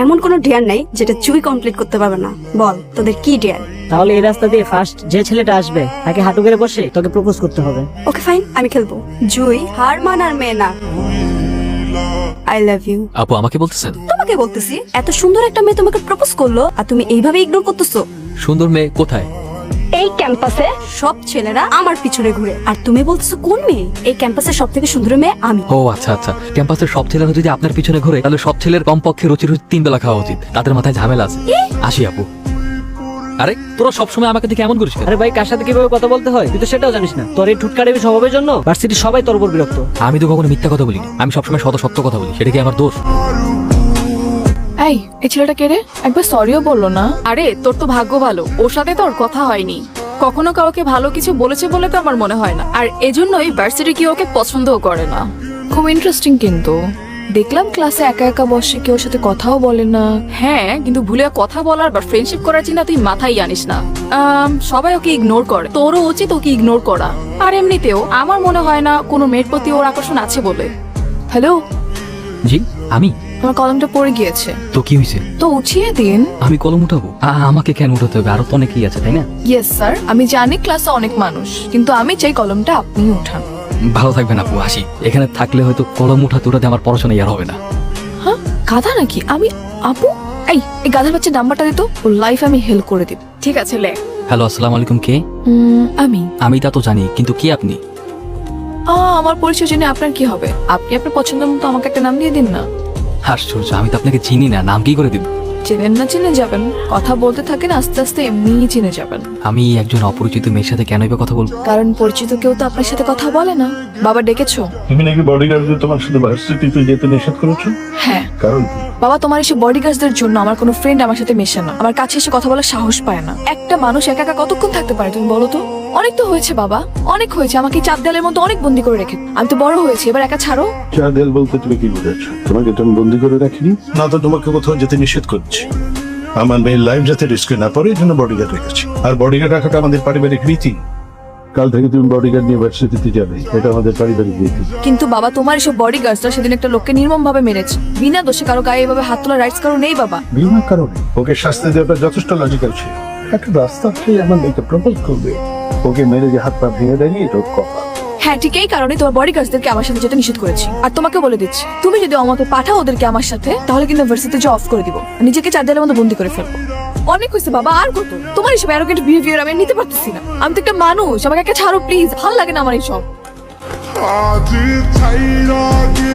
এমন কোনো ডিয়ার নাই যেটা চুই কমপ্লিট করতে পারবে না। বল তোদের কি ডিয়ার? তাহলে এই রাস্তা দিয়ে ফার্স্ট যে ছেলেটা আসবে তাকে হাঁটু করে বসে তোকে প্রপোজ করতে হবে। ওকে ফাইন, আমি খেলবো। জুই হার মানার মেয়ে না। I love you. আপু আমাকে বলতেছেন? তোমাকে বলতেছি, এত সুন্দর একটা মেয়ে তোমাকে প্রপোজ করলো আর তুমি এইভাবে ইগনোর করতেছো। সুন্দর মেয়ে কোথায়? এই ক্যাম্পাসে সব ছেলেরা আমার পিছনে ঘুরে, আর তুমি বলতেছো কোন মেয়ে? এই ক্যাম্পাসের সব থেকে সুন্দর মেয়ে আমি। ও আচ্ছা আচ্ছা, ক্যাম্পাসের সব ছেলেরা যদি আপনার পিছনে ঘুরে তাহলে সব ছেলের কমপক্ষে রুচি 3 বেলা খাওয়া উচিত। তাদের মাথায় ঝামেলা আছে। আসি আপু। আরে তোরা সবসময় আমাকে দেখে এমন করিস কেন? আরে ভাই, কার সাথে কিভাবে কথা বলতে হয় তুই তো সেটাও জানিস না। তোর এই ঠুটকারেমি স্বভাবের জন্য ভার্সিটি সবাই তোর উপর বিরক্ত। আমি তো কখনো মিথ্যা কথা বলিনি, আমি সবসময় সত্য কথা বলি। সেটা কি আমার দোষ? এই ছেলেটা কে রে? একবার সরিও বললো না। আরে তোর তো ভাগ্য ভালো, ওর সাথে তোর কথা হয়নি। কখনো কাউকে ভালো কিছু বলেছে বলে তো আমার মনে হয় না, আর এজন্যই ভার্সিটি কি ওকে পছন্দও করে না। খুব ইন্টারেস্টিং কিন্তু দেখলাম ক্লাসে একা একা বসে, কেউ সাথে কথাও বলে না। হ্যাঁ, কিন্তু ভুলে কথা বলার বা ফ্রেন্ডশিপ করার চিন্তা তুই মাথায় আনিস না। সবাই ওকে ইগনোর করে, তোরও উচিত ওকে ইগনোর করা। আর এমনিতেও আমার মনে হয় না কোনো মেয়ের প্রতি ওর আকর্ষণ আছে বলে। হ্যালো, জি আমি। আমার কলমটা পড়ে গিয়েছে তো কি হয়েছে? তো উঠিয়ে দিন। আমি কলম উঠাবো? আমাকে কেন উঠাতে হবে? আরো তো অনেকেই আছে, তাই না? ইয়েস স্যার, আমি জানি ক্লাসে অনেক মানুষ, কিন্তু আমি চাই কলমটা আপনি উঠান। ভালো থাকবেন আপু, আসি। এখানে থাকলে হয়তো কলম উঠাতে আমার পড়াশোনা আর হবে না। হ্যাঁ, গাধা নাকি আমি? আপু, এই গাধার বাচ্চার নাম্বারটা দিত, ওর লাইফ আমি হেল্প করে দিব। ঠিক আছে, লে। হ্যালো, আসসালামু আলাইকুম। কে? আমি তা তো জানি, কিন্তু কে আপনি? আমার পরিচয় জেনে আপনার কি হবে? আপনি আপনার পছন্দ মতো আমাকে একটা নাম দিয়ে দিন না। আশ্চর্য, আমি তো আপনাকে চিনি না, নাম কি করে দিব? চেনেন না চিনে যাবেন, কথা বলতে থাকেন, আস্তে আস্তে এমনিই চিনে যাবেন। আমি একজন অপরিচিত মেয়ের সাথে কেনই বা কথা বলবো? কারণ পরিচিত কেউ তো আপনার সাথে কথা বলে না। বাবা ডেকেছো? তুমি নাকি বডিগার্ডদের তোমার সাথে ভার্সিটিতে যেতে নিষেধ করেছো? হ্যাঁ। কারণ বাবা, তোমার এসব বডিগার্ডদের জন্য আমার কোনো ফ্রেন্ড আমার সাথে মেশে না, আমার কাছে এসে কথা বলার সাহস পায় না। একটা মানুষ একা একা কতক্ষণ থাকতে পারে তুমি বলো তো? অনেক তো হয়েছে বাবা, অনেক হয়েছে। আমাকে চাপ দেয়ালের মধ্যে অনেক বন্দি করে রেখে আমি তো বড় হয়েছি, এবার একা ছাড়ো। চা দেল বলতে তুমি কি বুঝাচ্ছ? তোমাকে তো আমি বন্দি করে রাখিনি, না তো তোমাকে কোথাও যেতে নিষেধ করছি। আমার মেয়ের লাইফ যাতে রিস্কে না পড়ে এই জন্য বডিগার্ড রেখেছি। আর বডিগার্ড রাখাটা আমাদের পারিবারিক রীতি। কাল থেকে তুমি বডিগার্ড নিয়ে ভার্সিটিতে যাবে, এটা আমাদের পারিবারিক রীতি। কিন্তু বাবা, তোমার এসব বডিগার্ডরা সেদিন একটা লোককে নির্মম ভাবে মেরেছে, বিনা দোষে কারো গায়ে এভাবে হাত তোলা রাইটস কারো নেই বাবা। বিনা কারণে ওকে শাস্তি দেওয়াটা যথেষ্ট লজিক্যাল ছিল। একটা রাস্তা থেকে আমার মেয়েকে প্রপোজ করবে, ওকে মেরে যে হাত পা ভেঙে দেয়নি, এটা কপাল। হ্যাঁ, ঠিক এই কারণে তোমার বডিগার্ডদেরকে আমার সাথে যেতে নিষেধ করেছি। আর তোমাকে বলে দিচ্ছি, তুমি যদি আমাকে পাঠাও ওদেরকে আমার সাথে, তাহলে কিন্তু ভার্সিটিতে জব অফ করে দিব, নিজেকে চার দেয়ালের মধ্যে বন্দি করে ফেলবো। অনেক হয়েছে বাবা, আর কত? তোমার এসব অ্যারোগেন্ট বিহেভিয়ার আমি নিতে পারতেছি না। আমি তো একটা মানুষ, আমাকে একটা ছাড়ো প্লিজ, ভালো লাগে না আমার এইসব।